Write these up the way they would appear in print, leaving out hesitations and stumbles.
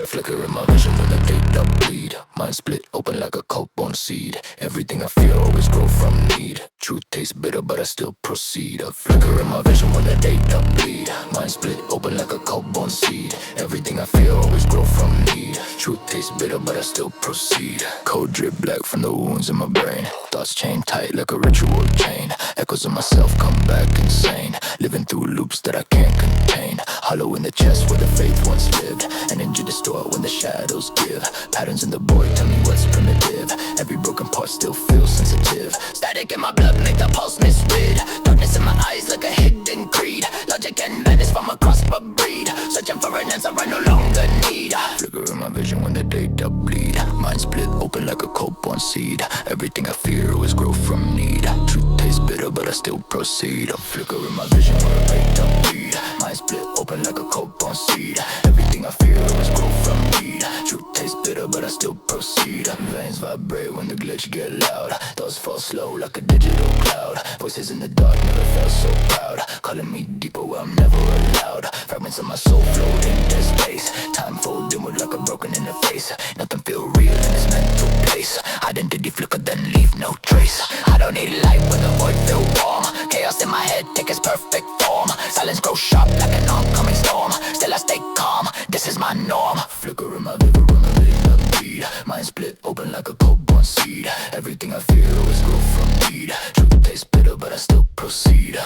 Flicker in my vision when the data bleed. Mind split open like a cold-born seed. Everything I fear always grow from need. Truth tastes bitter but I still proceed. A flicker in my vision when the data bleed. Mind split open like a cold-born seed. Everything I fear always grow from need. Truth tastes bitter but I still proceed. Cold drip black from the wounds in my brain. Thoughts chain tight like a ritual chain. Echoes of myself come back insane. Living through loops that I can't contain. Hollow in the chest where the faith once lived. An energy distort when the shadows give. Patterns in the void tell me what's primitive. Every broken part still feels sensitive. Static in my blood make the pulse misread. Darkness in my eyes like a hidden creed. Logic and madness from across my breed. Searching for an answer I no longer need. Flicker in my vision when the data bleed. Mind split open like a cold-born seed. Everything I fear always grow from need. Truth tastes bitter but I still proceed. A flicker in my vision when the data bleed. Mind split open like a cold-born seed. Everything I fear always grow from need. Truth tastes bitter but I still proceed. Veins vibrate when the glitch get loud. Thoughts fall slow like a digital cloud. Voices in the dark never felt so proud. Calling me deeper where I'm never allowed. Fragments of my soul float into space. Time fold inward like a broken in the face. Nothing feel real in this mental place. Identity flicker then leave no trace. I don't need light when the void feel warm. Chaos in my head take its perfect form. Silence grows sharp like an oncoming storm. Still I stay calm, this is my norm. Flicker in my vivid when the vision bleed. Mind split open like a cold-born seed. Everything I fear always grow from need. Truth tastes bitter but I still proceed.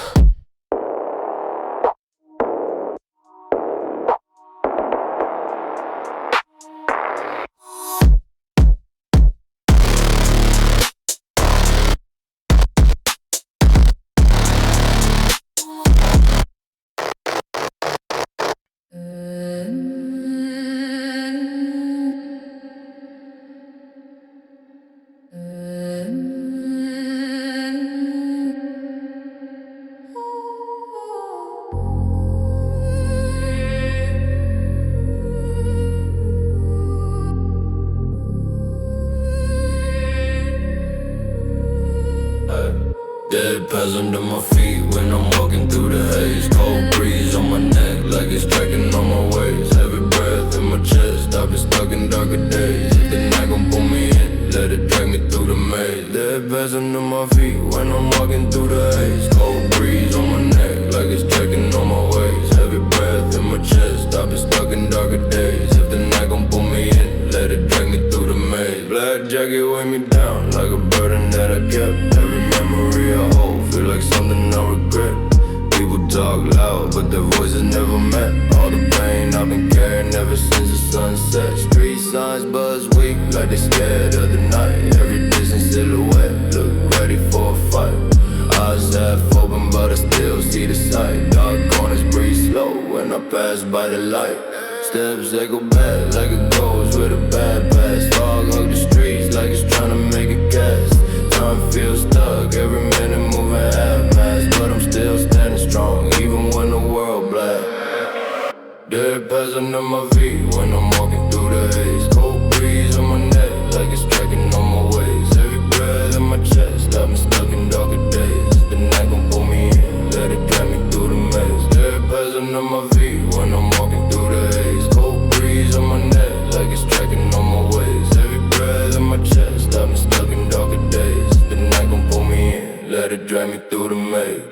Dead pads under my feet when I'm walking through the haze. Cold breeze on my neck like it's tracking on my waist. Heavy breath in my chest, I've been stuck in darker days. If the night gon' pull me in, let it drag me through the maze. Dead pads under my feet when I'm walking through the haze. Cold breeze on my neck like it's tracking on my waist. Heavy breath in my chest, I've been stuck in darker days. If the night gon' pull me in, let it drag me through the maze. Black jacket weigh me down like a burden that I kept. Every memory I hold feel like something I regret. People talk loud, but their voices never met. All the pain I've been carrying ever since the sunset. Street signs buzz weak like they scared of the night. Every distant silhouette look ready for a fight. Eyes half open but I still see the sight. Dark corners breathe slow when I pass by the light. Steps echo back like a ghost with a bad past. Dog hug the streets like it's trying to make a cast. Time feels stuck, every minute moving half-mast. But I'm still standing strong, even when the world black. Dead pads under my feet when I'm walking through the haze. Cold breeze on my neck like it's tracking on my waist. Every breath in my chest, I've been stuck in darker days. The night gon' pull me in, let it drag me through the maze. Dead pads under my feet when I'm walking through the haze. Cold breeze on my neck like it's tracking on my waist. Every breath in my chest, I've been stuck in darker days. The night gon' pull me in, let it drag me through the maze.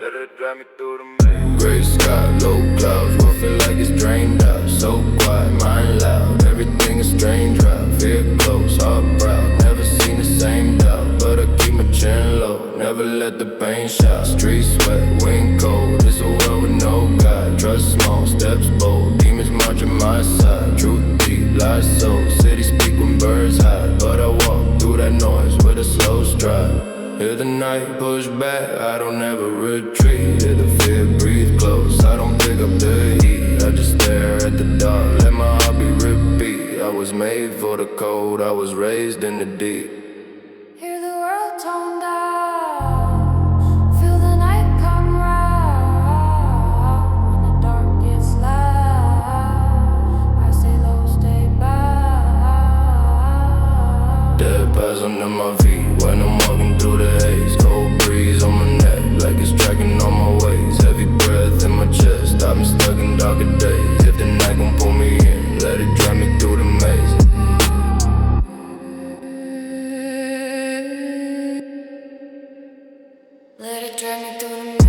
Gray sky, low clouds, what feel like it's drained out. So quiet, mind loud, everything is strange route. Fear close, heart proud, never seen the same doubt. But I keep my chin low, never let the pain shout. Street sweat, wind cold, it's a world with no God. Trust small, steps bold, demons marching my side. Truth deep, lies soul, city speak when birds hide. But I walk through that noise with a slow stride. Hear the night push back, I don't ever retreat. Hear the fear breathe close, I don't pick up the heat. I just stare at the dark, let my heart be repeat. I was made for the cold, I was raised in the deep. Hear the world tone down, feel the night come round. When the dark gets loud, I stay low, stay bound. Dead pads under my feet when I'm walking through the haze. Cold breeze on my neck like it's tracking on my ways. Heavy breath in my chest, I've been stuck in darker days. If the night gon' pull me in, let it drag me through the maze. Let it drag me through the maze.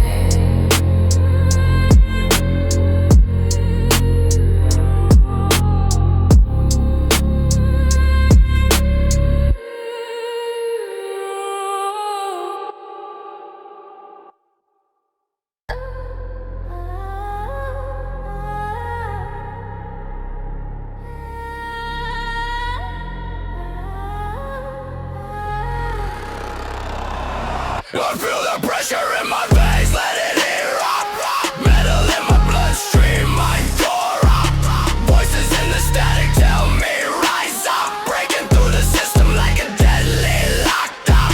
I feel the pressure in my veins, let it ear up. Metal in my bloodstream, mind core up. Voices in the static tell me rise up. Breaking through the system like a deadly locked up.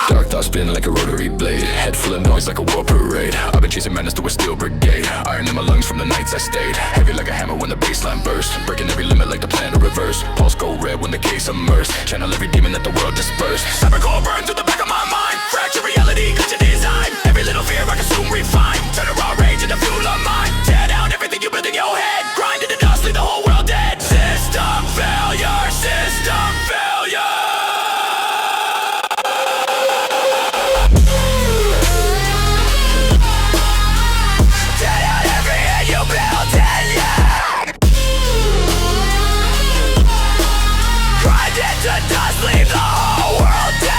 Dark thoughts spin like a rotary blade. Head full of noise like a war parade. I've been chasing madness to a steel brigade. Iron in my lungs from the nights I stayed. Heavy like a hammer when the baseline burst. Breaking every limit like the plan to reverse. Pulse go red when the case immersed. Channel every demon that the world dispersed. Cyber core burn through the back of my mind. Fracture reality, glitch design. Every little fear I consume, refine. Turn a raw rage into fuel of mine. Tear down everything you build in your head. Grind to the dust, leave the whole world dead. System failure, system failure. Tear down every head you built in, yeah. Grind into dust, leave the whole world dead.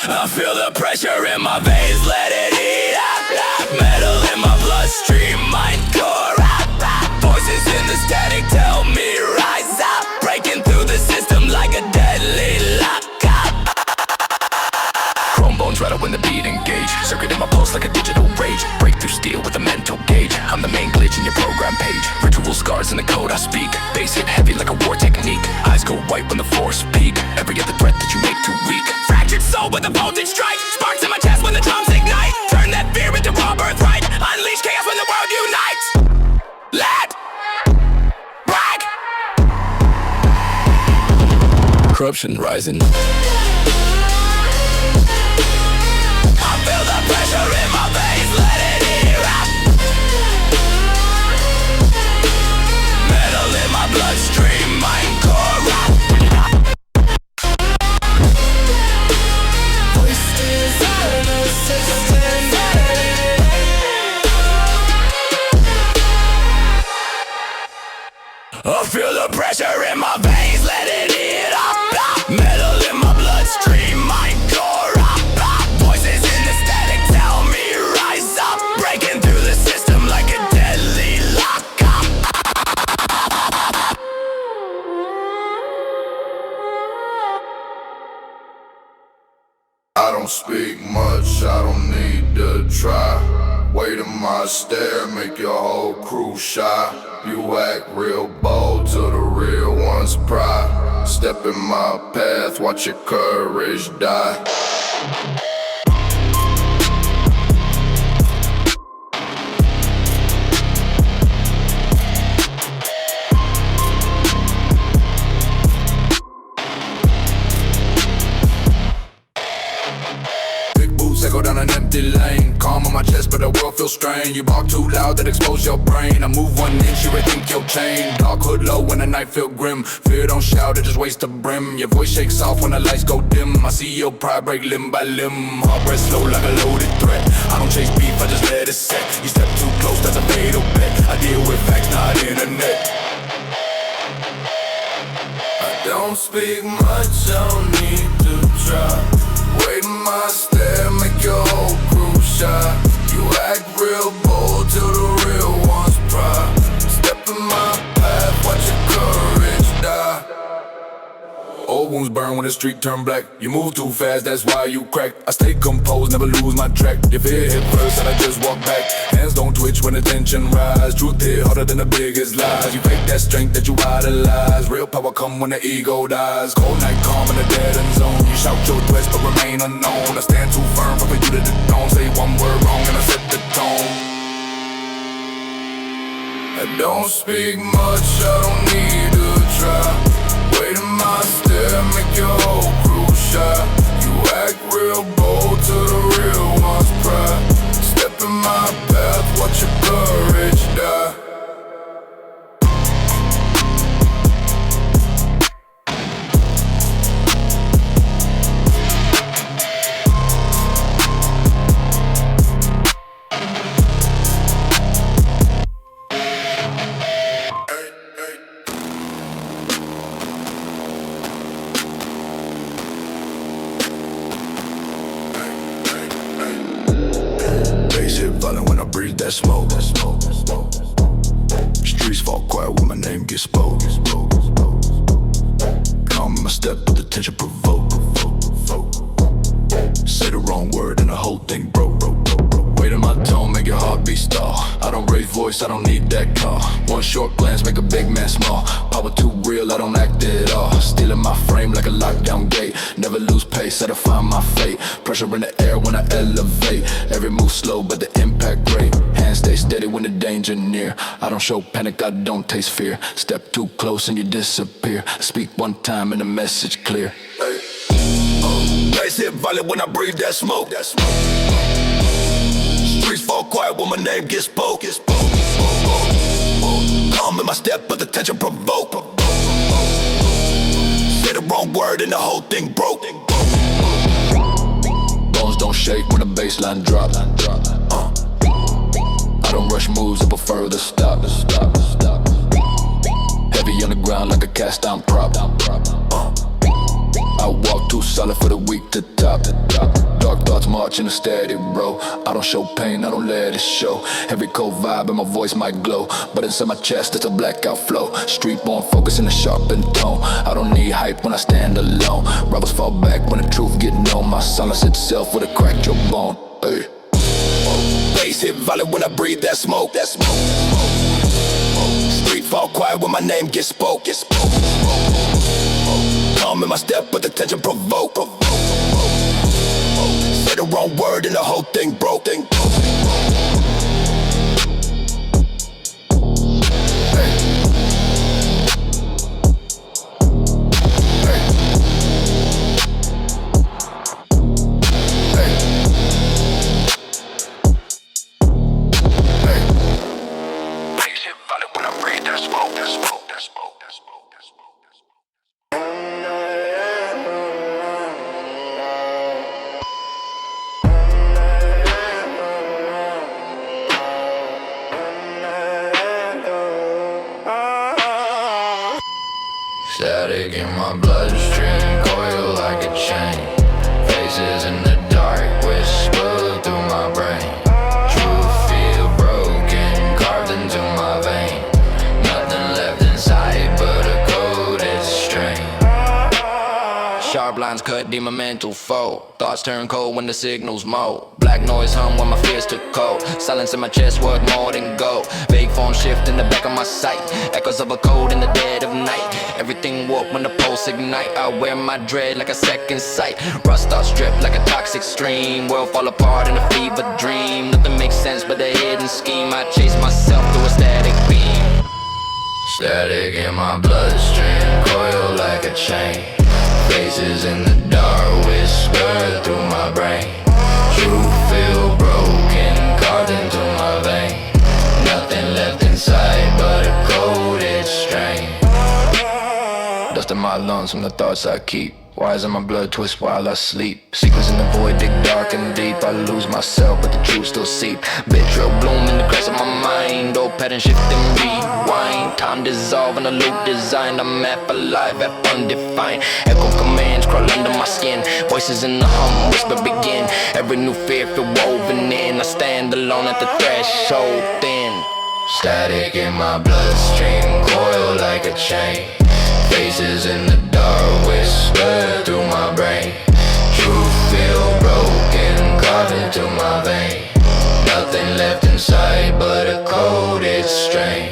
I feel the pressure in my veins, let it eat up. Metal in my bloodstream, mind core up. Voices in the static tell me rise up. Breaking through the system like a deadly lockup. Chrome bones rattle when the beat engage. Circuit in my pulse like a digital rage. Break through steel with a mental gauge. I'm the main glitch in your program page. Ritual scars in the code I speak. Bass hit heavy like a war technique. Eyes go white when the force peak. Every other threat that you make too weak. Fractured soul with a voltage strike. Sparks in my chest when the drums ignite. Turn that fear into raw birthright. Unleash chaos when the world unites. Let brag. Corruption rising. I feel the pressure in my veins, let it ear up. Metal in my bloodstream, mind core up. I feel the pressure in my veins, let it eat up. Metal in my bloodstream, mind core up. Voices in the static tell me rise up. Breaking through the system like a deadly lockup. I don't speak much, I don't need to try. Weight in my stare, make your whole crew shy. You act real bold till the real ones pry. Step in my path, watch your courage die. Go down an empty lane. Calm on my chest, but the world feels strained. You bark too loud, that expose your brain. I move 1 inch, you rethink your chain. Dark hood low when the night feel grim. Fear don't shout, it just waste the brim. Your voice shakes off when the lights go dim. I see your pride break limb by limb. Heart breath slow like a loaded threat. I don't chase beef, I just let it set. You step too close, that's a fatal bet. I deal with facts, not internet. I don't speak much, I don't need to try. Wait in my stare, make your whole crew shy. You act real bold till the real ones pry. Step in my path, watch your courage die. Old wounds burn when when the street turn black. You move too fast, that's why you crack. I stay composed, never lose my track. Your fear hit first and I just walk back. Hands don't twitch when the tension rise. Truth hit harder than the biggest lies. You fake that strength that you idolize. Real power come when the ego dies. Cold night calm in the dead end zone. You shout your threats but remain unknown. I stand too firm for you to don't say one word wrong and I set the tone. I don't speak much, I don't need to try. Wait in my step, make your whole crew shy. You act real bold to the real ones' pride. Step in my path, watch your courage die. Violent when I breathe that smoke. Streets fall quiet when my name gets spoke. Calm in my step, but the tension provoke. Say the wrong word and the whole thing broke. Weight in my tone, make your heartbeat stall. I don't raise voice, I don't need that call. One short glance, make a big man small. Power too real, I don't act it at all. Stealing my frame like a lockdown gate. Never lose pace, I define my fate. Pressure in the air when I elevate. Every move slow, but the impact great. Hands stay steady when the danger near. I don't show panic, I don't taste fear. Step too close and you disappear. Speak one time and the message clear. Bass hit violent when I breathe that smoke. Streets fall quiet when my name gets spoke. Calm in my step, but the tension provoke. Say the wrong word and the whole thing broke. Bones don't shake when the bassline drop. I don't rush moves, I prefer to stop. Heavy on the ground like a cast down prop. I walk too solid for the weak to top. Dark thoughts marching a steady bro. I don't show pain, I don't let it show. Every cold vibe and my voice might glow, but inside my chest it's a blackout flow. Street born focus in a sharpened tone. I don't need hype when I stand alone. Rebels fall back when the truth get known. My silence itself would have cracked your bone. Hey. Bass hit violent when I breathe that smoke. Street fall quiet when my name gets spoke. Calm in my step, but the tension provoke. Say the wrong word and the whole thing broke. Static in my bloodstream, coil like a chain. Faces in the dark, whisper through my brain. Truth feel broken, carved into my vein. Nothing left inside but a coded strain. Sharp lines cut, deem a mental foe. Thoughts turn cold when the signals mold. Black noise hum when my fears took cold. Silence in my chest worth more than gold. Vague form shift in the back of my sight. Echoes of a code in the dead of night. Everything warp when the pulse ignite. I wear my dread like a second sight. Rust thoughts drip like a toxic stream. World fall apart in a fever dream. Nothing makes sense but a hidden scheme. I chase myself through a static beam. Static in my bloodstream, coil like a chain. Faces in the dark, whisper through my brain. Truth feel broken, carved into my vein. Nothing left inside but a coded strain. Dust in my lungs from the thoughts I keep. Wires in my blood twist while I sleep. Secrets in the void dig dark and deep. I lose myself but the truth still seep. Betrayal bloom in the cracks of my mind. Old pattern shift and rewind. Time dissolve in a loop designed. I'm half alive, half undefined. Echo commands crawl under my skin. Voices in the hum, whisper begin. Every new fear feel woven in. I stand alone at the threshold thin. Static in my bloodstream, coil like a chain. Faces in the dark, start whispering through my brain. Truth feel broken, carving through my vein. Nothing left inside but a coded strain.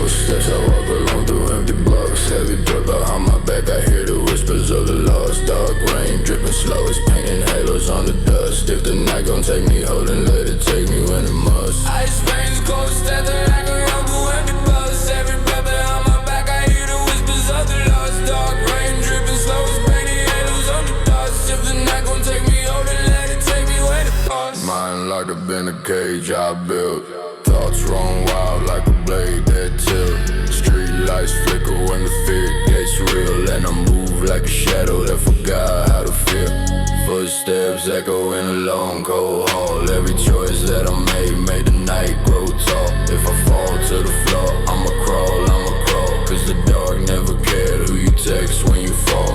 Steps I walk along through empty blocks. Heavy breath behind my back, I hear the whispers of the lost. Dark rain dripping slow, it's painting halos on the dust. If the night gon' take me, hold and let it take me when it must. Ice veins, cold steps I walk along through empty blocks. Heavy breath behind my back, I hear the whispers of the lost. Dark rain dripping slow, it's painting halos on the dust. If the night gon' take me, hold and let it take me when it must. Mind locked up in a cage I built. Thoughts run wild like a blade that tilt. Street lights flicker when the fear gets real. And I move like a shadow that forgot how to feel. Footsteps echo in a long cold hall. Every choice that I made the night grow tall. If I fall to the floor, I'ma crawl. Cause the dark never cared who you text when you fall.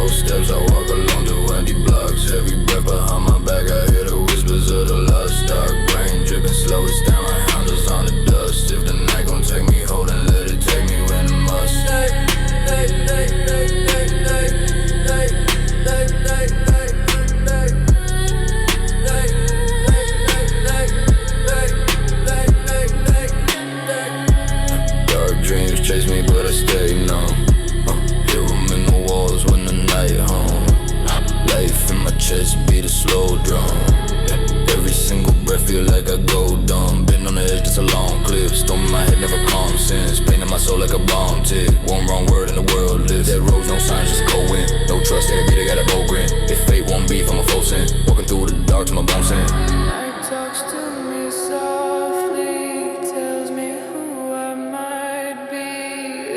Steps I walk along the empty blocks. Heavy breath behind my back, I hear the whispers of the lost. Dark rain dripping slow, it's down my handles on the dust. If the night gon' take me, hold and let it take me when it must. Dark dreams chase me, but I stay numb. Hear them in the walls when the night home. Life in my chest beat a slow drum. Every single breath feel like I go dumb. Been on the edge, just a long clip. Storm in my head, never calm since. Pain in my soul like a bomb tick. One wrong word and the world lives. Dead roads, no signs, just cold wind. No trust, every beat I got a bold grin. If fate won't beef, I'm a full sin. Walking through the dark to my bones in. Night talks to me softly, tells me who I might be.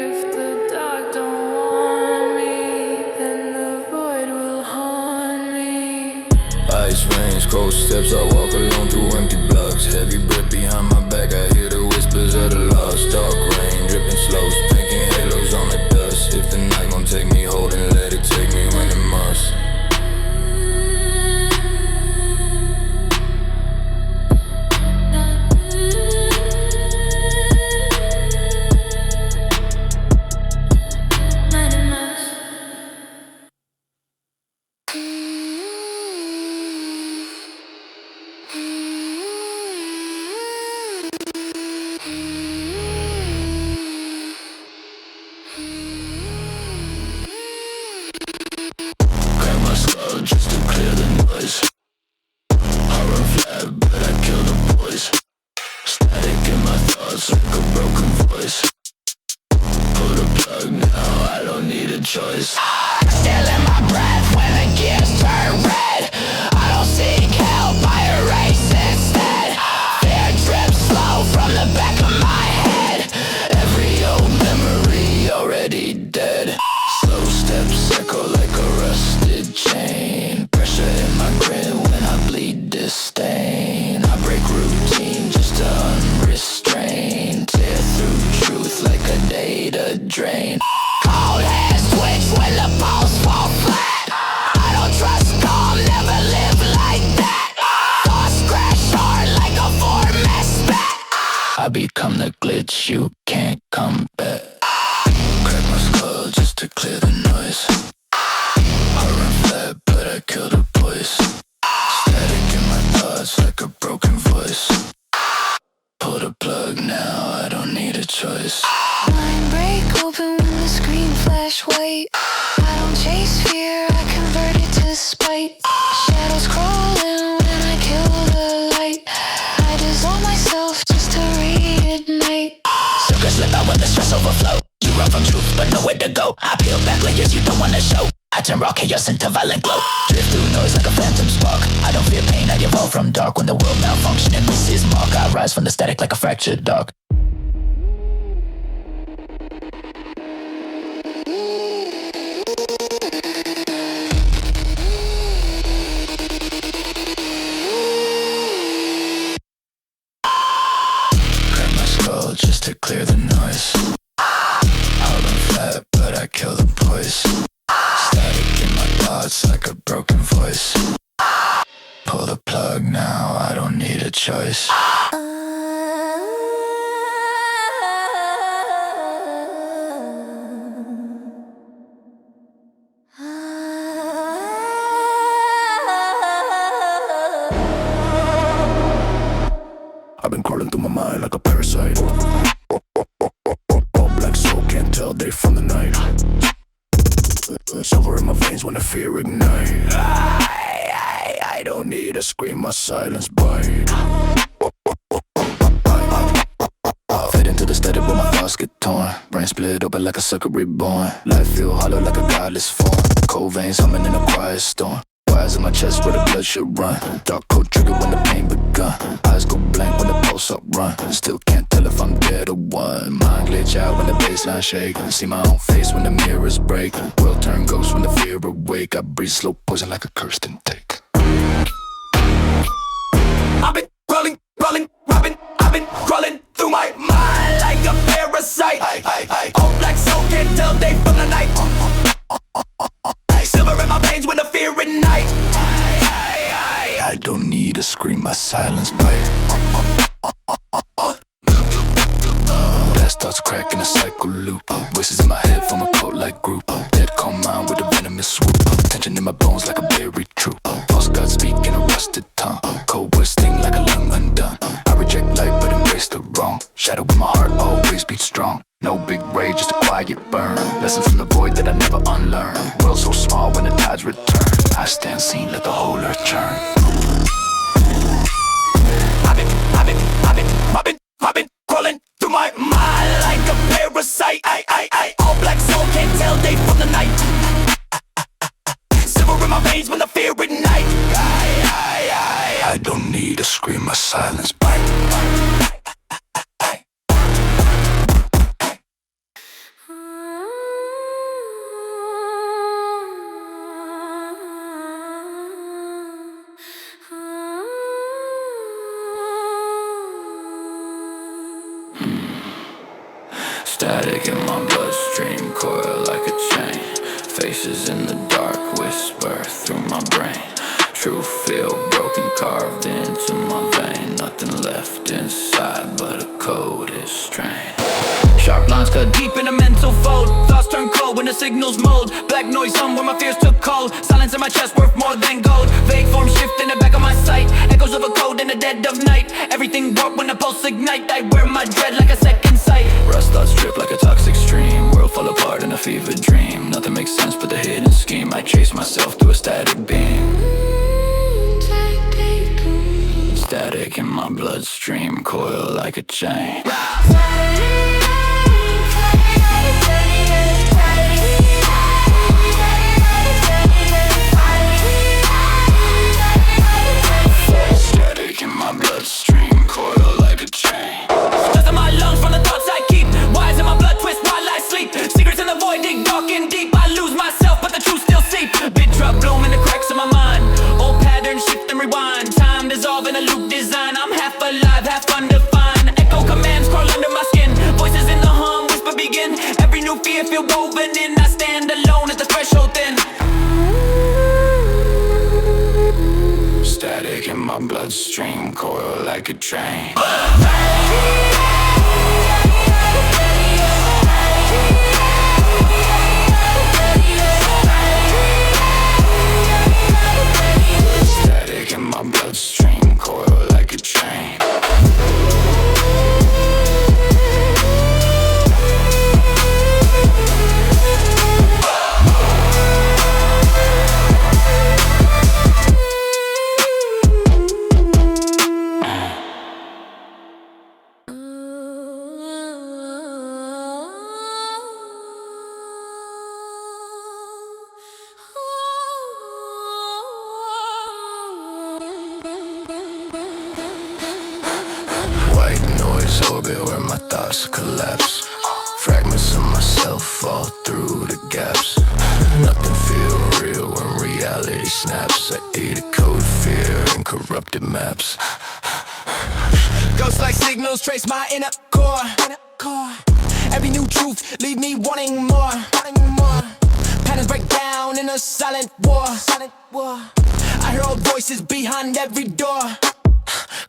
If the dark don't want me, then the void will haunt me. Ice veins, cold steps, I walk along through empty blocks. Heavy breath behind my back, I hear the whispers of the lost. Dark rain dripping slow, pinking halos on the dust. If the night gon' take me, hold and let it take me when it must. Just to clear the noise. I run flat, but I kill the boys. Static in my thoughts like a broken voice. Pull the plug now, I don't need a choice. Still in my breath when the gears turn red. I don't seek help, I erase instead. Fear drips slow from the back of my head. Every old memory already dead. Slow steps echo like a rusted chain. Pressure in my grid when I bleed disdain. I break routine just to unrestrain. Tear through truth like a data drain. Cold hands twitch when the balls fall flat. I don't trust calm, never live like that. Thoughts crash hard like a format spat. I become the glitch you can't combat. Crack my skull just to clear the noise. I run flat, but I kill the voice. Static in my thoughts like a broken voice. Pull the plug now, I don't need a choice. Mind break open when the screen flash white. I don't chase fear, I convert to go. I peel back layers you don't wanna show. I turn raw chaos into violent glow. Drift through noise like a phantom spark. I don't fear pain, I evolve from dark. When the world malfunction and misses mark, I rise from the static like a fractured dark. Crack my skull just to clear the noise. Hollow flat, but I kill the voice. Static in my thoughts like a broken voice. Pull the plug now, I don't need a choice. I've been crawling through my mind like a parasite. All black soul, can't tell day from the night. Silver in my veins when the fear ignite. I don't need a scream, my silence bite. Fade into the static where my thoughts get torn. Brain split open like a sucker reborn. Life feel hollow like a godless form. Cold veins humming in a quiet storm. Wires in my chest where the blood should run. Dark code trigger when the pain begun. Eyes go blank when the pulse up run. Still can't tell if I'm dead or what. Mind glitch out when the baseline shake. See my own face when the mirrors break. World turn ghost when the fear awake. I breathe slow poison like a cursed intake. I've been crawling, I've been crawling through my mind like a parasite. All black soul can't tell day from the night. Silver in my veins when the fear ignite. I don't need to scream, my silence bite. Blast thoughts crack in a cycle loop. Voices in my head from a cult like group. Dead calm mind with a venomous swoop. Tension in my bones like a buried troop. False God speak in a rusted tongue. Cold words sting like a lung undone. I reject light but embrace the wrong. Shadow in my heart always beats strong. No big rage, just a quiet burn. Lessons from the void that I never unlearn. World so small when the tides return. I stand seen, let the whole earth churn. I've been crawling through my mind like a parasite. All black soul can't tell day from the night. Silver in my veins when the fear ignite. I don't need to scream, my silence bite. Static in my bloodstream, coil like a chain. Faces in the dark, whisper through my brain. True feel broken, carved into my vein. Nothing left inside but a code is strained. Sharp lines cut deep in a mental fold. Thoughts turn cold when the signals mold. Black noise hum where my fears took cold. Silence in my chest worth more than gold. Vague form shift in the back of my sight. Echoes of a code in the dead of night. Everything warped when the pulse ignite. I wear my dread like a second sight. Rust thoughts drip like a toxic stream. World fall apart in a fever dream. Nothing makes sense but the hidden scheme. I chase myself through a static beam. Static in my bloodstream, coil like a chain. Static in my bloodstream, coil like a chain. Dust in my lungs from the thoughts I keep. Wires in my blood twist while I sleep. Secrets in the void dig dark and deep. I lose myself but the truth still seep. Bit drop bloom in the cracks of my mind. Old patterns shift and rewind. Time dissolve in a loop design. I'm half alive, half undefined. Echo commands crawl under my skin. Voices in the hum, whisper begin. Every new fear feel woven in. I stand alone at the threshold then. Static in my bloodstream, coil like a train. Static in my bloodstream, coil like a train. noise orbit where my thoughts collapse. Fragments of myself fall through the gaps. Nothing feel real when reality snaps. I decode fear and corrupted maps. Ghosts like signals trace my inner core. Every new truth leave me wanting more. Patterns break down in a silent war. I hear old voices behind every door.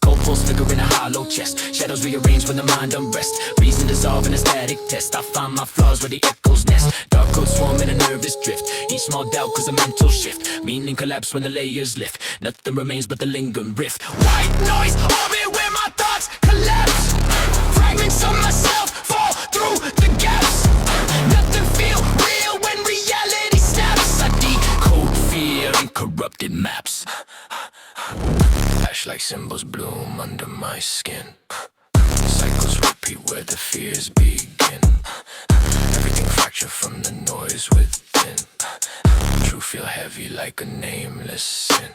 Cold pulse flicker in a hollow chest. Shadows rearrange when the mind unrest. Reason dissolve in a static test. I find my flaws where the echoes nest. Dark codes swarm in a nervous drift. Each small doubt cause a mental shift. Meaning collapse when the layers lift. Nothing remains but the lingering rift. White noise orbit where my thoughts collapse. Fragments of myself fall through the gaps. Nothing feel real when reality snaps. I decode fear and corrupted maps. Ash like symbols bloom under my skin. Cycles repeat where the fears begin. Everything fractured from the noise within. Truth feel heavy like a nameless sin.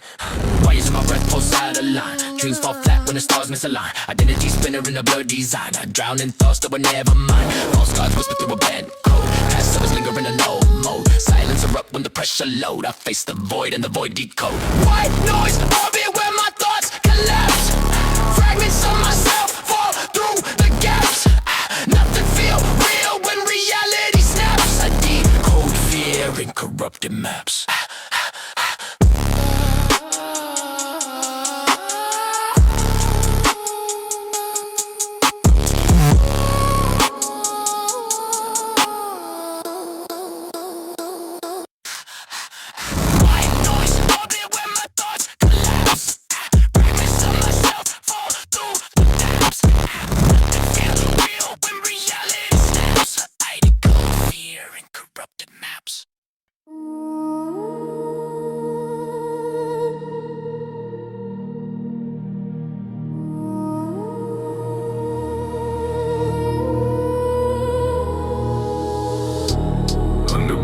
Wires in my breath pulse out of line. Dreams fall flat when the stars misalign. Identity spinner in a blurred design. I drown in thoughts that were never mine. False gods whisper through a bad code. Past summers linger in a no mode. Silence erupt when the pressure load. I face the void and the void decode. White noise orbit where my thoughts collapse. Fragments of myself fall through the gaps. Nothing feel real when reality snaps. I decode fear and corrupted maps.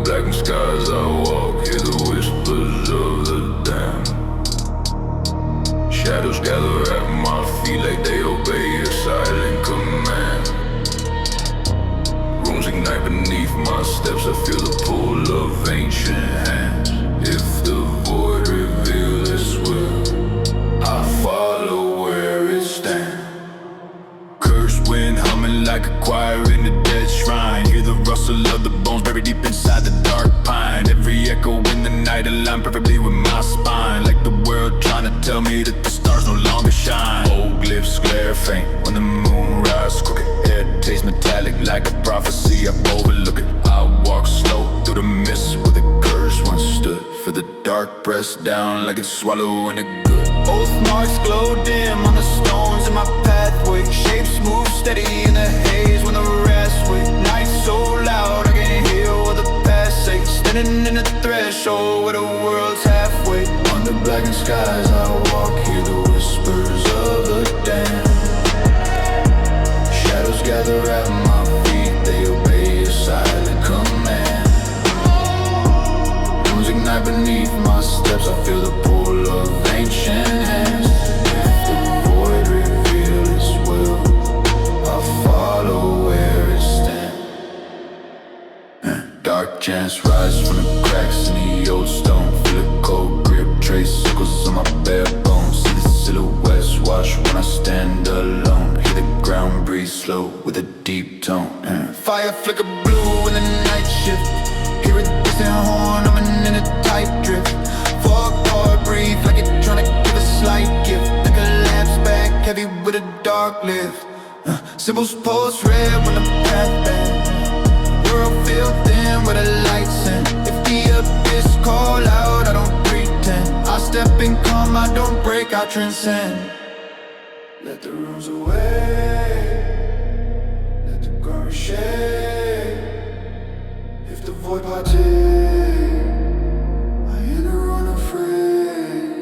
Blackened skies I walk, hear the whispers of the damned. Shadows gather at my feet like they obey a silent command. Rooms ignite beneath my steps, I feel the pull of ancient hands. If the void reveals its will, I follow where it stands. Cursed wind humming like a choir in a dead shrine. Hear the rustle of the bones buried deep inside the dark pine. Every echo in the night align perfectly with my spine. Like the world trying to tell me that the stars no longer shine. Old lips glare faint when the moon rises crooked. Head tastes metallic like a prophecy, I overlook it. I walk slow through the mist where the curse once stood. For the dark pressed down like it's swallowing a good. Oath marks glow dim on the stones in my pathway. Shapes move steady in the haze when the rest wait. Night so loud I can't hear what the past say. Standing in the threshold where the world's halfway. Under blackened skies I walk, hear the whispers of the damned. Shadows gather at my feet, they obey a silent command. Rooms ignite beneath my steps, I feel the pull of ancient hands. If the void reveals its will, I follow where it stands. Dark chants rise from the cracks in the old stone. Feel a cold grip, trace circles on my bare bones. See the silhouettes wash when I stand alone. Hear the ground breathe slow with a deep tone. Fire flicker blue in the night shift. Hear a distant horn, I'm in a tight drift. Fog guard breathe like it's trying to give a slight gift. Like a lamp's back heavy with a dark lift. Symbols pulse red when the path bends. World feel thin where the lights in. If the abyss call out, I don't pretend. I step in calm, I don't break, I transcend. Let the rooms away, let the ground shake. If the void partake, I enter unafraid.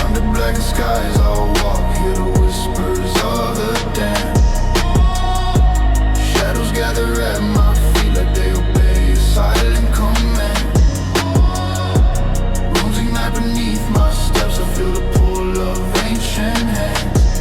Under blackened skies I'll walk, hear the whispers of the damned. Shadows gather at my feet like they obey a silent command. Rooms ignite beneath my steps, I feel the pull of ancient hands.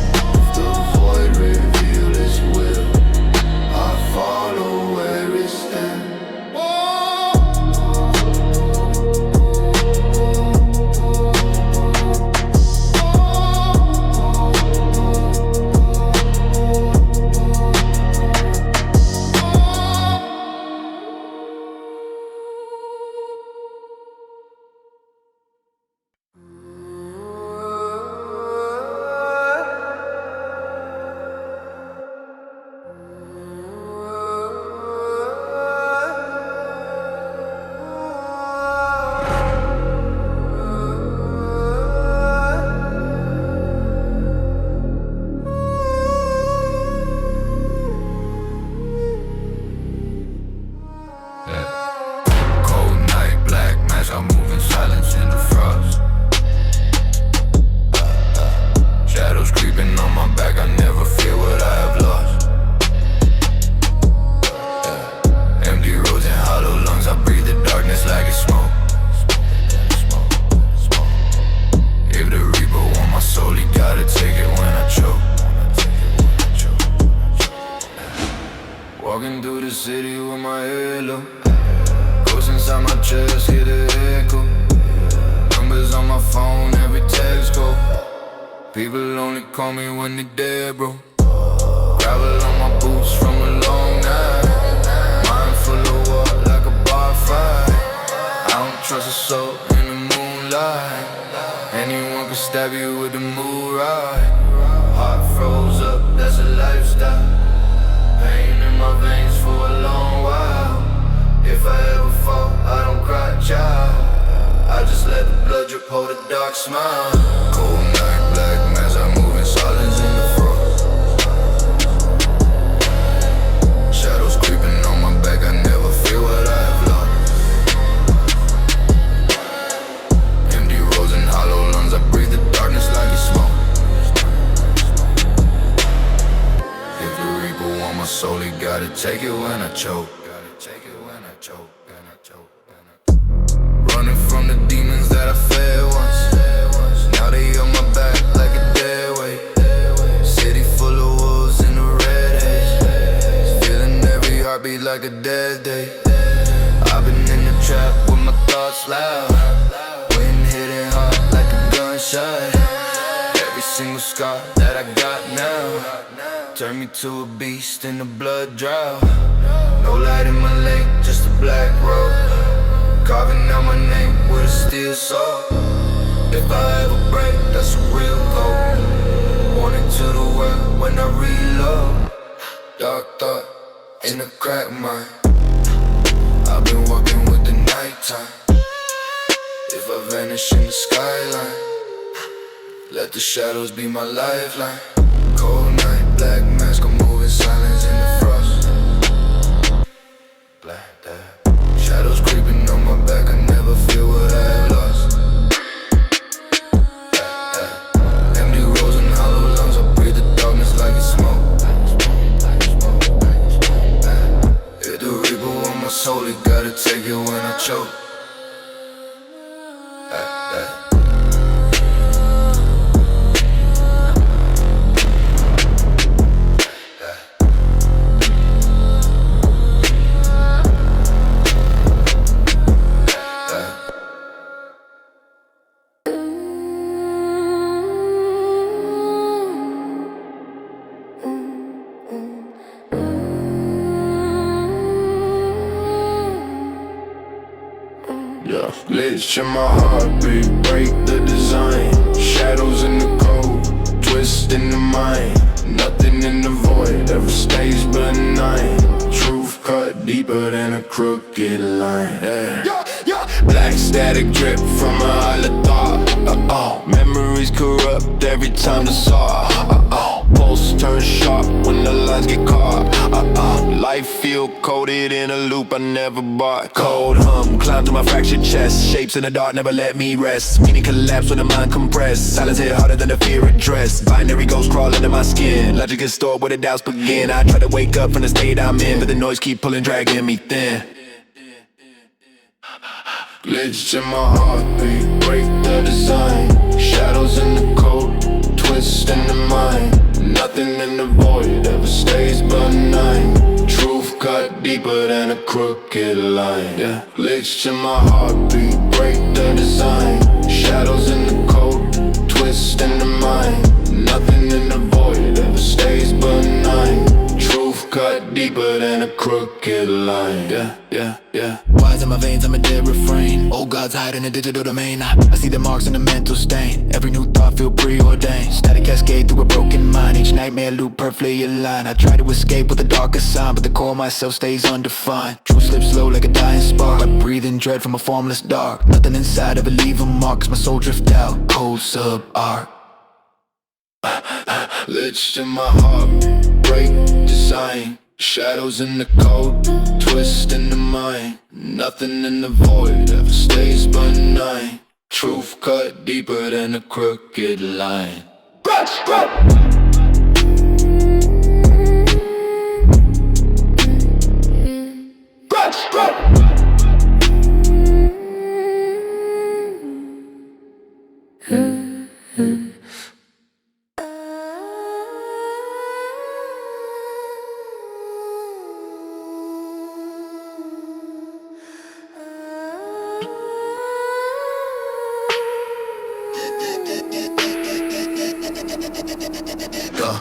People only call me when they dead, bro. Gravel on my boots from a long night. Mind full of war like a bar fight. I don't trust a soul in the moonlight. Anyone can stab you with the mood right. Heart froze up, that's a lifestyle. Pain in my veins for a long while. If I ever fall, I don't cry, child. I just let the blood drip, hold a dark smile. Cold night, black mass, I move in silence in the frost. Shadows creeping on my back, I never feel what I have lost. Empty roads and hollow lungs, I breathe the darkness like it's smoke. If the reaper want my soul, he gotta take it when I choke. Running from the demons that I fed once. Now they on my back like a dead weight. City full of wolves in the red haze. Feeling every heartbeat like a dead day. I've been in the trap with my thoughts loud. Wind hitting hard like a gunshot. Every single scar that I got now turn me to a beast in the blood drought. No light in my lake, just a black road. Carving out my name with a steel saw. If I ever break, that's a real goal. Warning to the world when I reload. Dark thought in the crack mind. I've been walking with the nighttime. If I vanish in the skyline, let the shadows be my lifeline. Cold night, black mask, I'm moving silence in the frost. Black that. Shadows creeping on my back, I never feel what I have lost. Empty roads and hollow lungs, I breathe the darkness like it's smoke. If the reaper want my soul, he gotta take it when I choke. Glitch in my heartbeat, break the design. Shadows in the cold, twist in the mind. Nothing in the void ever stays benign. Truth cut deeper than a crooked line. Black static drip from a hollow thought. Memories corrupt every time the saw. Pulse turn sharp when the lines get caught. Life feel coated in a loop I never bought. Cold hum, climb through my fractured chest. Shapes in the dark never let me rest. Meaning collapse when the mind compressed. Silence hit harder than the fear addressed. Binary ghosts crawl under my skin. Logic is stored where the doubts begin. I try to wake up from the state I'm in, but the noise keep pulling, dragging me thin. Glitch in my heartbeat, break the design. Shadows in the cold, twist in the mind. Nothing in the void ever stays benign. Truth cut deeper than a crooked line. Glitch in my heartbeat, break the design. Shadows in the cold, twist in the mind. Nothing in the void ever stays benign. Truth cut deeper than a crooked line. Wires in my veins, I'm a dead refrain. Old gods hide in the digital domain. I see the marks in the mental stain. Every new thought feel preordained. Static cascade through a broken mind. Each nightmare loop perfectly aligned. I try to escape with a darker sign, but the core of myself stays undefined. Truth slips slow like a dying spark. I breathe in dread from a formless dark. Nothing inside of it leave a mark, 'cause my soul drift out. Cold sub-art. Glitch in my heart, break design. Shadows in the cold, twist in the mind. Nothing in the void ever stays benign. Truth cut deeper than a crooked line. Go.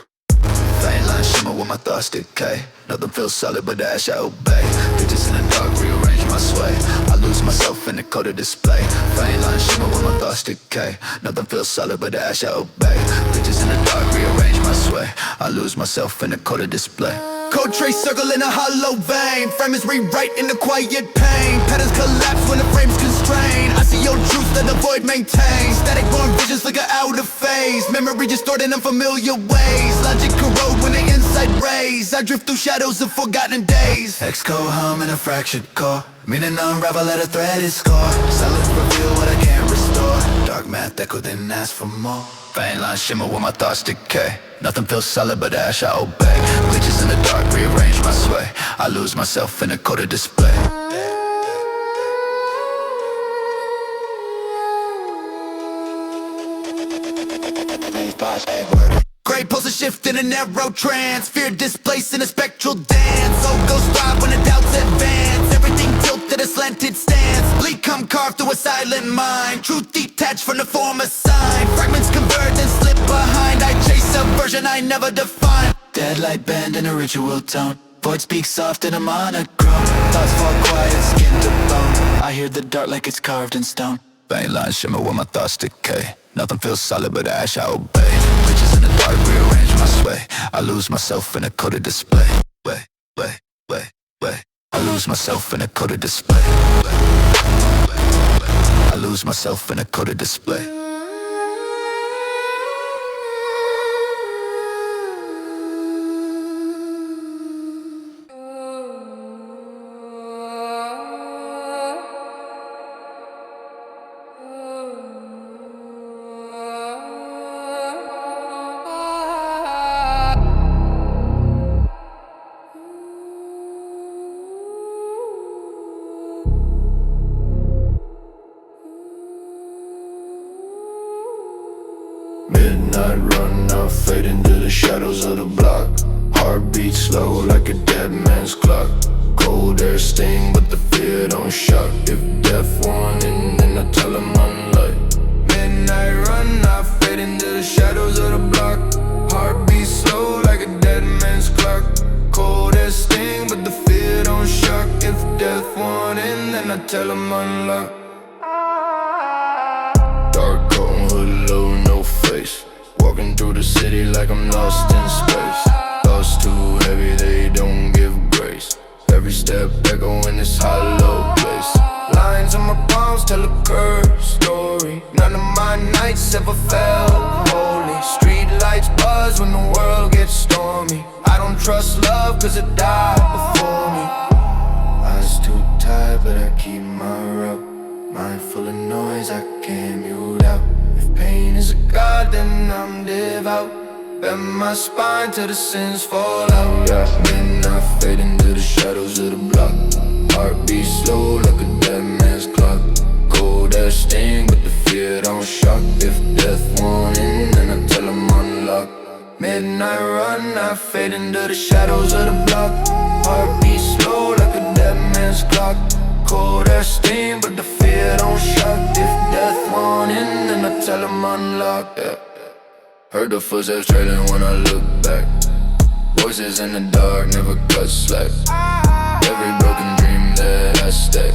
Faint line shimmer with my thoughts decay. Nothing feels solid but the ash I obey. Pictures in the dark rearrange my sway. I lose myself in the coded display. Faint line shimmer with my thoughts decay. Nothing feels solid but the ash I obey. Pictures in the dark rearrange my sway. I lose myself in the coded display. Code trace circle in a hollow vein. Frame is rewrite in the quiet pain. Patterns collapse when the frame's constrained. I see your truth that the void maintains. Static born visions flicker out of phase. Memory distorted in unfamiliar ways. Logic corrode when the insight rays. I drift through shadows of forgotten days. Xcode hum in a fractured core. Meaning unravel at a threaded score. Silence reveal what I can't restore. Dark math echo then ask for more. Faint line shimmer where my thoughts decay. Nothing feels solid but the ash I obey. Glitches in the dark rearrange my sway. I lose myself in a coded display. Gray pulse a shift in a narrow trance. Fear displaced in a spectral dance. Soul goes thrive when the doubts advance. Everything tilted a slanted stance. Bleak come carved through a silent mind. Truth detached from the form assigned. Fragments converge and slip behind. I chase a version I never defined. Deadlight bend in a ritual tone. Void speaks soft in a monochrome. Thoughts fall quiet, skin to bone. I hear the dark like it's carved in stone. Faint lines shimmer where my thoughts decay. Nothing feels solid but the ash I obey. Witches in the dark rearrange my sway. I lose myself in a coded display. Way. I lose myself in a coded display. I lose myself in a coded display. Midnight run, now fade into the shadows of the block. Heartbeat slow like a dead man's clock. Cold air sting, but the fear don't shock. If death wanted, then I tell him unlike. Midnight run, now fade into the shadows of the block. Heartbeat slow like a dead man's clock. Cold air sting, but the fear don't shock. If death wanted, then I tell him unlock. Walking through the city like I'm lost in space. Thoughts too heavy, they don't give grace. Every step echo in this hollow place. Lines on my palms tell a curved story. None of my nights ever felt holy. Street lights buzz when the world gets stormy. I don't trust love cause it died before me. Eyes too tired but I keep my route. Mind full of noise I can't mute out. Pain is a god, then I'm devout. Bend my spine till the sins fall out. Yeah, midnight fade into the shadows of the block. Heartbeat slow like a dead man's clock. Cold air sting, but the fear don't shock. If death wanted, then I tell him unlock. Midnight run, I fade into the shadows of the block. Heartbeat slow like a dead man's clock. Cold air sting, but the fear don't shock. If death wanted, then I tell him unlock. Yeah. Heard the footsteps trailing when I look back. Voices in the dark never cut slack. Every broken dream that I stack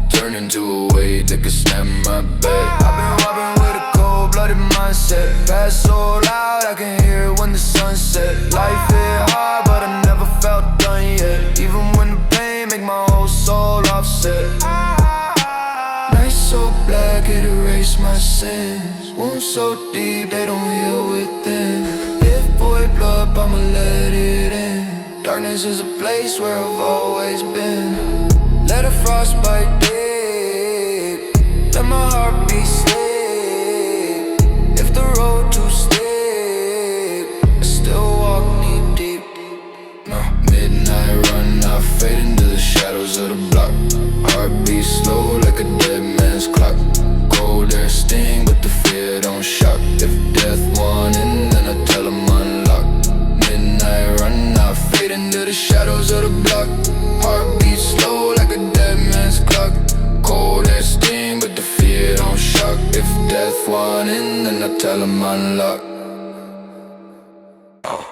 turn into a weight that could snap my back. I've been walking with a cold-blooded mindset. Past so loud I can hear it when the sun set. Life hit hard but I never felt done yet. Even when the pain make my whole soul offset. Night so black it erased my sins. Wounds so deep they don't heal within. If void blood I'ma let it in. Darkness is a place where I've always been. Let a frostbite dig. Let my heart be slick. If the road too steep, I still walk knee deep. No. Midnight run, I fade into the shadows of the block. Heartbeat slow like a dead man's clock. Cold air sting, but the fear don't shock. If death wanted, then I tell him unlock. Midnight run, I fade into the shadows of the block. Heartbeat slow like a dead man's clock. Cold air sting, but the fear don't shock. If death wanted, then I tell him unlock. One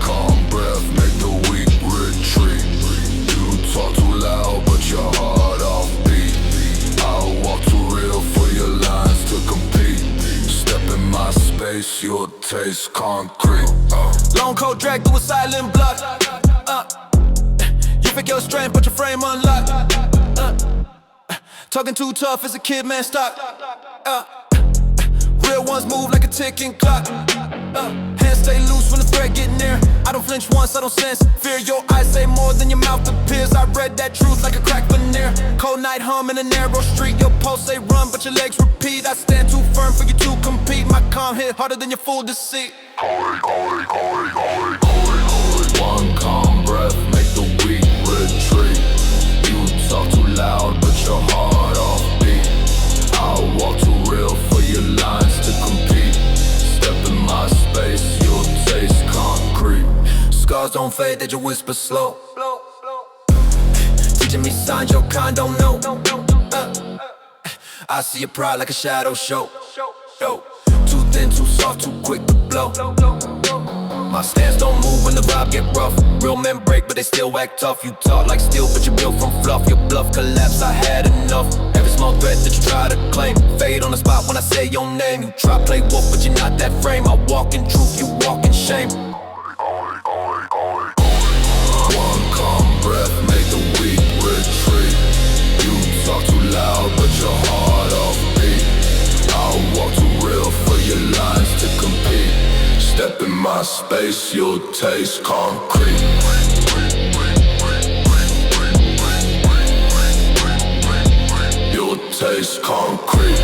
calm breath, make the weak retreat. You talk too loud, but your heart offbeat. I'll walk too real for your lines to compete. Step in my space, you'll taste concrete. Long coat drag through a silent block. You pick your strength, but your frame unlocked. Talking too tough as a kid, man, stop. Real ones move like a ticking clock. Hands stay loose when the threat get near. I don't flinch once, I don't sense fear. Your eyes say more than your mouth appears. I read that truth like a crack veneer. Cold night hum in a narrow street. Your pulse say run, but your legs repeat. I stand too firm for you to compete. My calm hit harder than your full deceit. One calm breath, make the weak retreat. You talk too loud, but your heart offbeat. I'll walk too real for your lines to compete. Step in my space, you'll taste concrete. Scars don't fade, they just whisper slow. Teaching me signs your kind don't know. I see your pride like a shadow show. Too thin, too soft, too quick to blow. My stance don't move when the vibe get rough. Real men break, but they still act tough. You talk like steel, but you're built from fluff. Your bluff collapse, I had enough. Every small threat that you try to claim, fade on the spot when I say your name. You try play wolf, but you're not that frame. I walk in truth, you walk in shame. One calm breath, make the weak retreat. You talk too loud, but your heart offbeat. I'll walk too real for your lines to compete. Step in my space, you'll taste concrete. You'll taste concrete.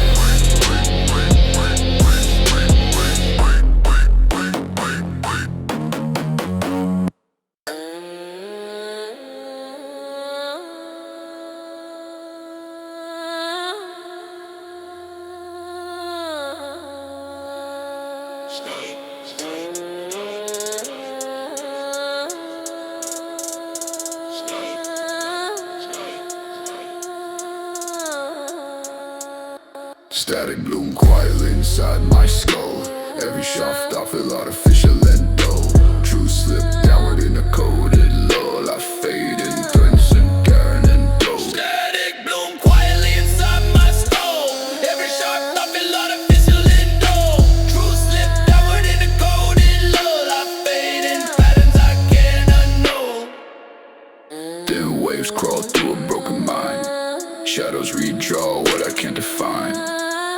Static bloom quietly inside my skull. Every shaft I feel artificial and dull. True slip downward in a coded lull. I fade in threats and Karen and dough. Static bloom quietly inside my skull. Every sharp thought feel artificial and dull. True slip downward in a coded lull. I fade in patterns I cannot know. Thin waves crawl through a broken mind. Shadows redraw what I can't define.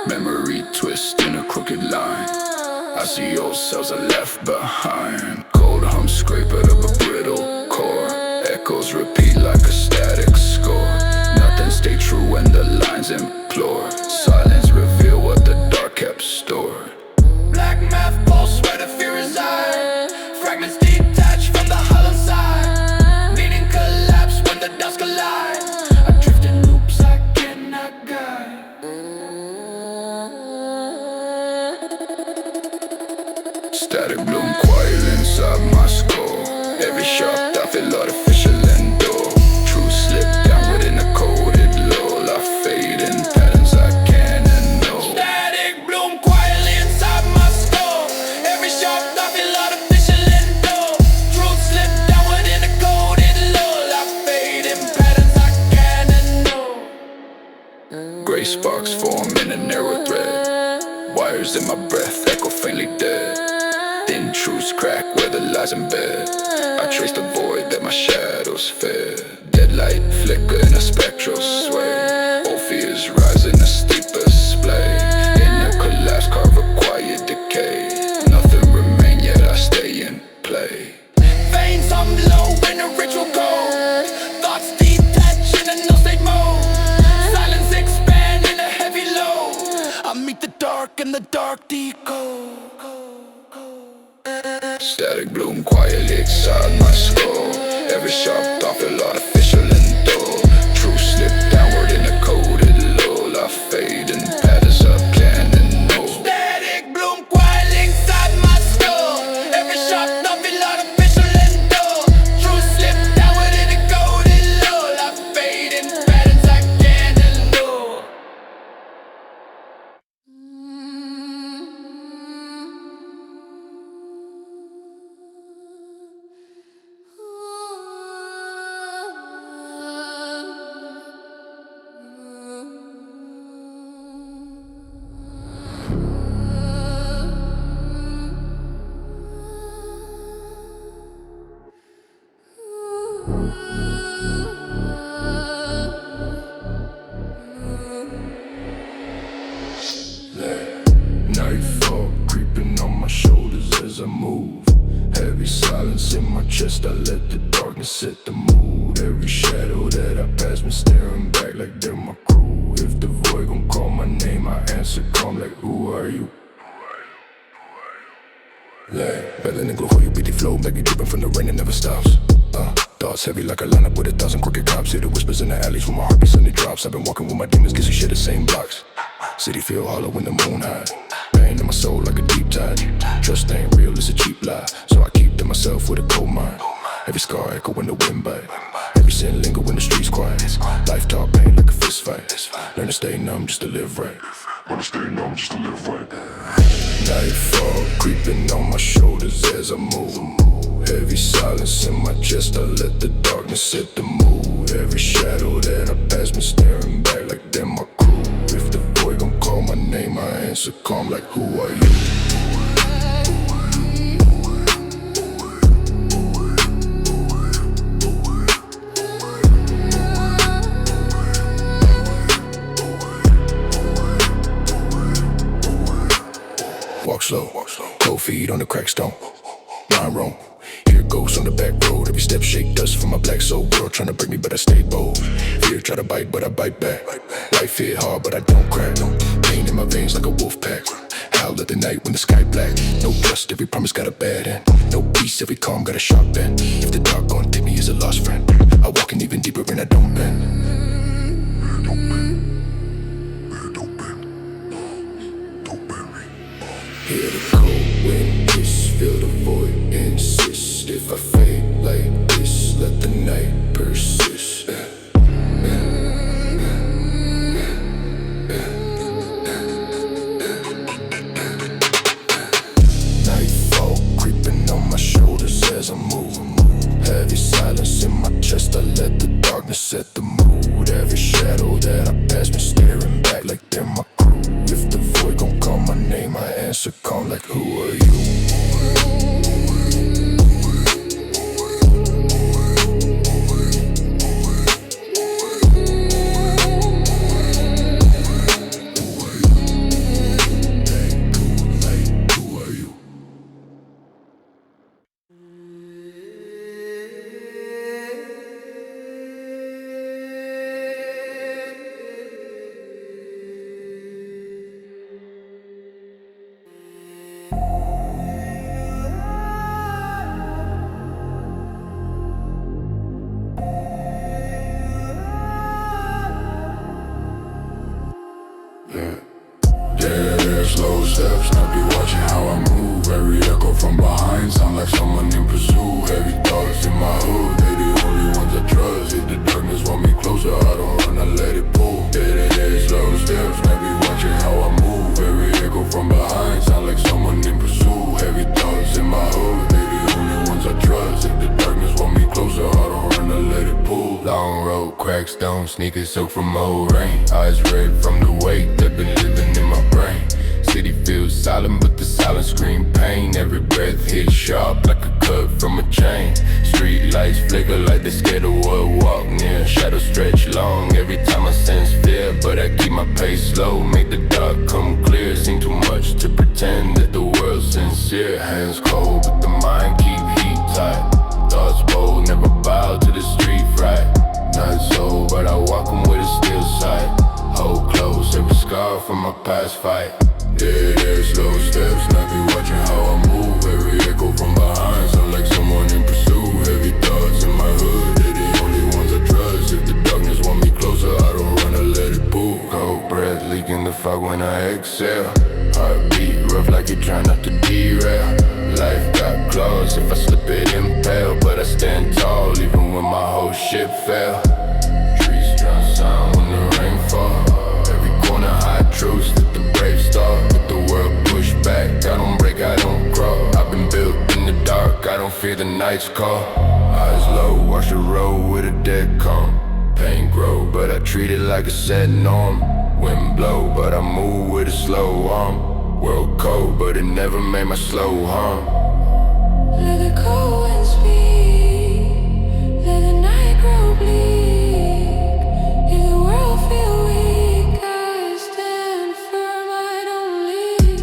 Memory twist in a crooked line. I see old cells are left behind. Cold hum scrape out of a brittle core. Echoes repeat like a static score. Nothing stay true when the lines implore. Silence reveal what the dark kept stored. Black math pulse where the fear reside. Fragments detached from the hollow side. Meaning collapse when the dust collide. I drift in loops I cannot guide. Static bloom quietly inside my skull. Every sharp I feel artificial and dull. True slip downward in a coded lull. I fade in patterns I cannot know. Static bloom quietly inside my skull. Every sharp thought feel artificial and dull. Truth slip downward in a coded lull. I fade in patterns I cannot know. Gray sparks form in a narrow thread. Wires in my breath echo faintly dead. Thin truths crack where the lies embed. I trace the void that my shadows fed. Deadlight flicker in a spectral sway. Old fears rise in a steeper splay. In a collapse carve a quiet decay. Nothing remain yet I stay in play. Veins hum low in a ritual code. Thoughts detach in a no-state mode. Silence expand in a heavy load. I meet the dark and the dark decode. Static bloom quietly inside my skull. Every sharp thought feel artificial and dull. True slip downward in a coded lull. I fade in patterns I cannot know. Static bloom quietly inside my skull. Nightfall creeping on my shoulders as I move. Heavy silence in my chest, I let the darkness set the mood. Every shadow that I pass been staring back like they're my crew. If the void gon' call my name, I answer calm like who are you? Like, battling and glow for you, beat the flow, make it dripping from the rain, it never stops. Thoughts heavy like a lineup with 1,000 crooked cops. Hear the whispers in the alleys when my heart beats and it drops. I've been walking with my demons, guess we share the same blocks. City feel hollow when the moon high. Pain in my soul like a deep tide. Trust ain't real, it's a cheap lie. So I keep to myself with a cold mind. Every scar echo when the wind bite. Every sin linger when the streets quiet. Life taught pain like a fist fight. Learn to stay numb just to live right. Learn to stay numb just to live right. Nightfall creeping on my shoulders as I move. Heavy silence in my chest, I let the darkness set the mood. Every shadow that I pass been staring back like they're my crew. If the boy gon' call my name, I answer calm like who are you? Walk slow, cold feet on the cracked stone. Mind wrong, hear ghosts on the back road. Every step shake dust from my black soul. World trying to break me, but I stay bold. Fear try to bite, but I bite back. Life hit hard, but I don't crack. Pain in my veins like a wolf pack. Howl at the night when the sky black. No trust, every promise got a bad end. No peace, every calm got a sharp bend. If the dark gon' take me as a lost friend, I walk in even deeper and I don't bend. Hear the cold wind hiss, feel the void insist. If I fade like this, let the night persist. Nightfall creeping on my shoulders as I move. Heavy silence in my chest, I let the darkness set the mood. Every shadow that I pass been staring back like they're my crew. If the void gon' call my name, I answer calm like who are you? Slow steps, I be watching how I move. Every echo from behind sound like someone in pursuit. Heavy thoughts in my hood, they the only ones I trust. If the darkness want me closer, I don't run, I let it pull. Slow steps, I be watching how I move. Every echo from behind sound like someone in pursuit. Heavy thoughts in my hood, they the only ones I trust. If the darkness want me closer, I don't run, I let it pull. Long road, cracked stone, sneakers soaked from old rain. Eyes red from the weight that been living in my brain. City feels silent, but the silence scream pain. Every breath hits sharp like a cut from a chain. Street lights flicker like they scared of what walk near. Shadows stretch long every time I sense fear, but I keep my pace slow, make the dark come clear. Seem too much to pretend that the world's sincere. Hands cold, but the mind keep heat tight. Thoughts bold, never bow to the street fright. Not so, but I walk 'em with a still sight. Hold close, every scar from my past fight. There's slow steps, and I be watching how I move. Every echo from behind sound like someone in pursuit. Heavy thoughts in my hood, they're the only ones I trust. If the darkness want me closer, I don't run, I let it pull. Cold breath leaking the fog when I exhale. Heartbeat rough like you're trying not to derail. Life got claws, if I slip it impale. But I stand tall, even when my whole ship fell. Trees drown sound when the rain fall. Every corner high truths that the brave star. If the world push back, I don't break, I don't crawl. I've been built in the dark, I don't fear the night's call. Eyes low, watch the road with a dead calm. Pain grow, but I treat it like a set norm. Wind blow, but I move with a slow arm. World cold, but it never made my slow harm. Let the cold wind speak, let the night grow bleak. If the world feel weak, I stand firm, I don't leave.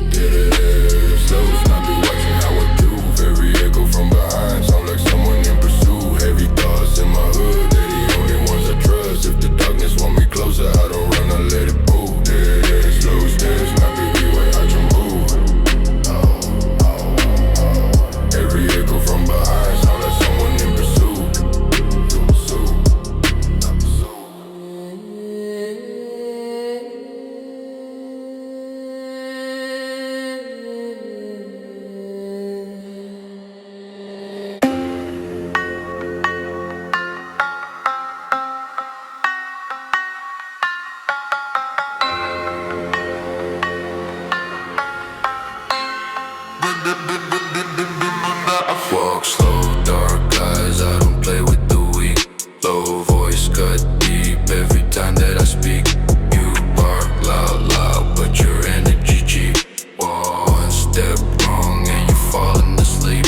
Walk slow, dark eyes, I don't play with the weak. Low voice cut deep every time that I speak. You bark loud, but your energy cheap. One step wrong and you falling asleep.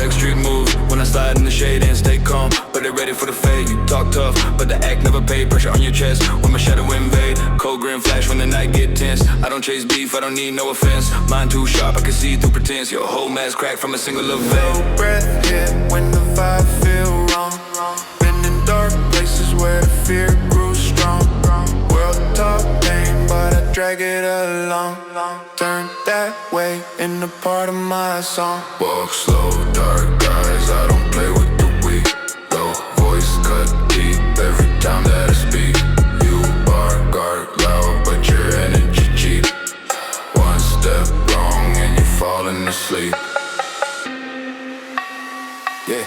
Extreme moves when I slide in the shade and stay calm, but they ready for the fade. You talk tough, but the act never paid. Pressure on your chest when my shadow invade. Cold grin flash when the night get tense. I don't chase beef, I don't need no offense. Mind too sharp, I can see through pretense. Your whole mask cracked from a single Lovell. No breath hit when the vibe feel wrong. Been in dark places where the fear grew strong. World top pain, but I drag it along. Turn that way into part of my song. Walk slow, dark eyes, I don't play with the weak. Low voice cut deep every time that I speak. You bark loud, but your energy cheap. One step wrong and you're falling asleep. Yeah.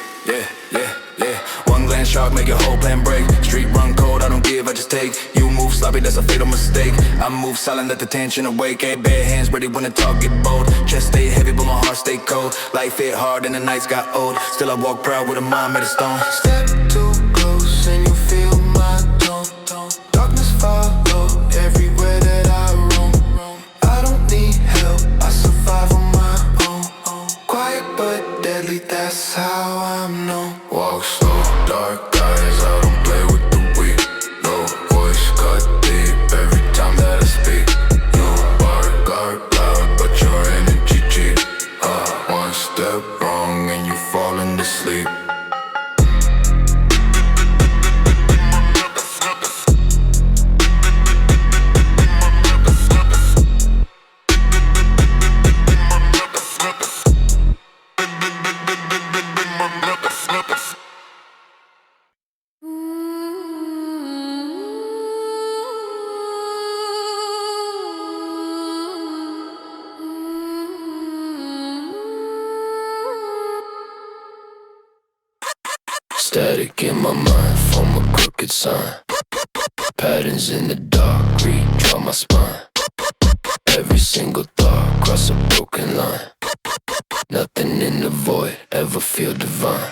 One glance sharp, make your whole plan break. Street run cold, I don't give, I just take. You move sloppy, that's a fatal mistake. I move silent, let the tension awake. Ain't bare hands ready when the talk get bold. Chest stay heavy, but my heart stay cold. Life hit hard and the nights got old. Still I walk proud with a mind made of stone. Step too close and you feel my tone. Darkness follow everywhere that I roam. I don't need help, I survive on my own. Quiet but deadly, that's how I'm known. Walk slow, dark eyes, I don't play with the weak. Low voice cut deep every time that I speak. You bark loud, but your energy cheap. One step wrong and you falling to sleep. Static in my mind, form a crooked sign. Patterns in the dark, redraw my spine. Every single thought, cross a broken line. Nothing in the void, ever feel divine.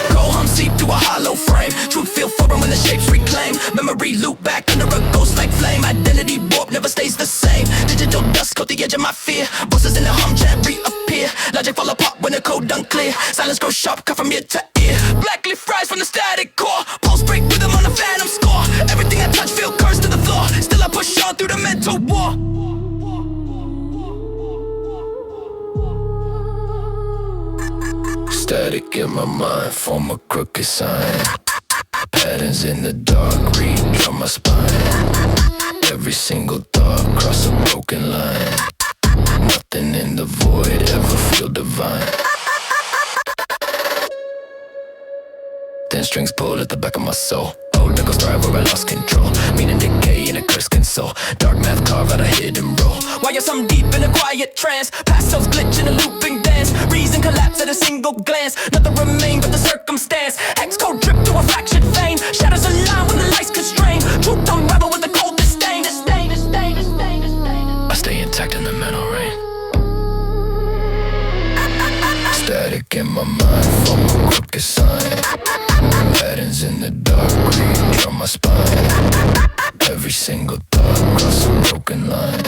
Go home, seep through a hollow frame. Truth feel foreign when the shapes reclaim. Memory loop back under a ghost like flame. Identity warp never stays the same. Digital dust coat the edge of my fear. Voices in the hum chat reappear. Logic fall apart when the code unclear. Silence grows sharp, cut from ear to ear. Blackleaf rise from the static core. Pulse break rhythm on a phantom score. Everything I touch feel cursed to the floor. Still I push on through the mental war. Static in my mind, form a crooked sign. Patterns in the dark, redraw my spine. Every single thought, cross a broken line. Nothing in the void, ever feel divine. Thin strings pull at the back of my soul. Old nickels thrive where I lost control. Meaning decay in a cursed console. Dark math carve out a hidden role. While you're some deep in a quiet trance. Past selves glitch in a looping dance. Reason collapse at a single glance. Nothing remain but the circumstance. Hex code drip to a fractured vein. Shadows align when the lights constrain. Truth unravel with the cold disdain. I stay intact in the mental rain. Static in my mind, form a crooked sign. Patterns in the dark, redraw my spine. Every single thought, cross a broken line.